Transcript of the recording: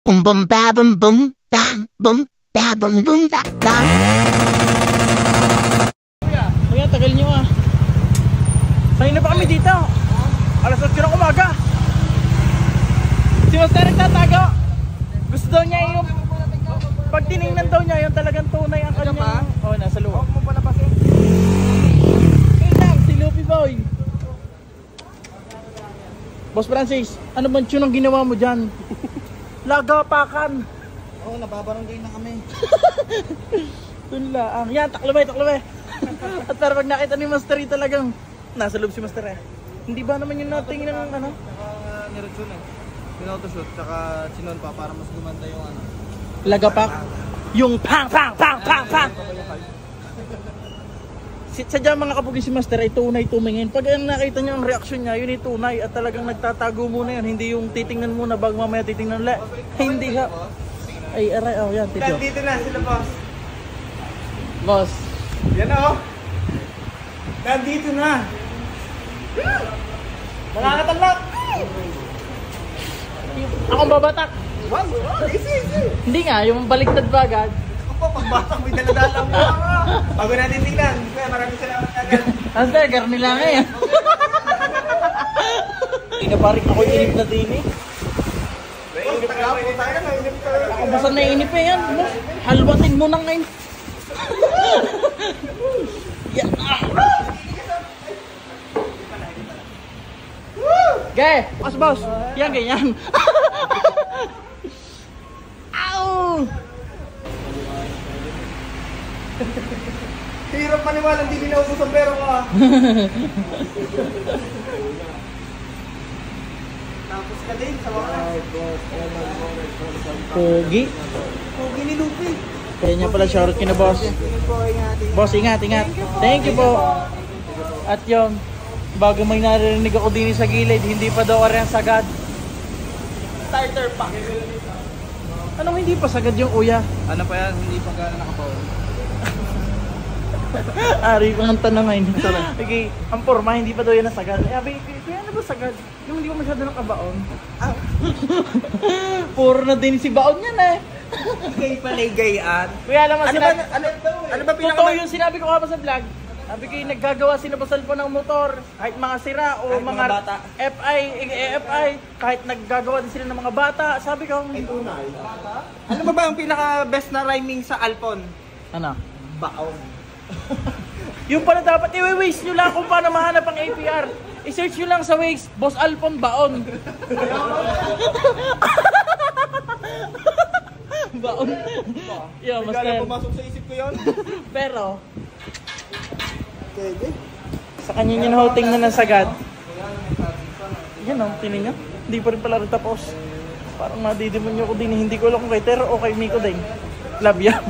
Boom boom ba boom boom bam boom ba boom boom ba bam. Kuya, tagal nyo ah. Sanay na pa kami dito. Alas 8 ng umaga. Si Master nagtatago. Gusto daw niya yung pag tinignan daw niya yung talagang tunay ang kanyang. Oh, nasa loob. Huwag mo palabasin. Kailang, si Luffy Boy. Boss Francis, ano bang tune ang ginawa mo dyan? Lagapakan. Oo, nababarangay na kami. Tunla. Yan, taklabay. At para pag nakita ni Master talagang nasa loob si Master eh. Hindi ba naman yung natingin ng ano? Niretsyon eh. Pinotoshoot, tsaka sinon pa para mas gumanda yung ano. Lagapak. Yung pang. Sadya mga kapugi si Master ay tunay tumingin. Pag nakita niya ang reaksyon niya, yun ay tunay at talagang nagtatago muna yun. Hindi yung titingnan muna bago mamaya titingnan ulit. Hindi ha. Ay, aray, oh yan, tito. Nandito na sila, boss. Boss. Yan o. Nandito na. Nakakatalak. Akong babatak. Wow, easy. Hindi nga, yung baligtad ba agad? Ako pa, pagbatang may daladala mo. Bago natin tingnan. Kaya maraming salamat agad. Hasta, garni lang eh. Inaparik ako yung inip na din eh. Nainip ka po tayo, nainip ka. Ako basta nainip eh yan. Halwatin mo na ngayon. Yan ah. Gaya, boss. Yan, ganyan. Ow! Hirap maniwala, hindi binaubos ang pera ko ah. Tapos ka din sa wakas. Pogi. Pogi ni Luffy. Kaya niya pala shoutout kina boss. Boss, ingat. Thank you po. At yun, bago may narinig ako din sa gilid, hindi pa daw ari ang sagad. Starter pack. Anong hindi pa sagad yung uya? Ano pa yan? Hindi pa gano'n nakapaon. Ari ko ng tanong ngayon. Okay, ang forma, hindi pa daw yan nasagad. Sabi, kaya ano ba sagad? Yung hindi ko masyado nakabaon. Puro na din si baon yan eh. Ikay palay gayaan. Kuya, alam mo sinabi, Ano ba totoo yung sinabi ko kapag sa vlog. Sabi ko yung naggagawa sila pa cellphone ng motor, kahit mga sira o Kahit mga bata. FI, kahit naggagawa din sila ng mga bata. Sabi ko, Ano ba ang pinaka-best na rhyming sa Alpon? ano? Baon. Yung pala dapat i-waste nyo lang kung paano mahanap ang APR. I-search nyo lang sa Waze, Boss Alpon Baon. Baon. Yo, mas Bigla pumasok sa isip ko yun. Pero, sa kanya niya na-holding na ng sagad. Yan o, tinin nyo. Hindi pa rin pala rin tapos. Parang madidemonyo ko din. Hindi ko alam kung kay Tero o kay Miko din. Love ya.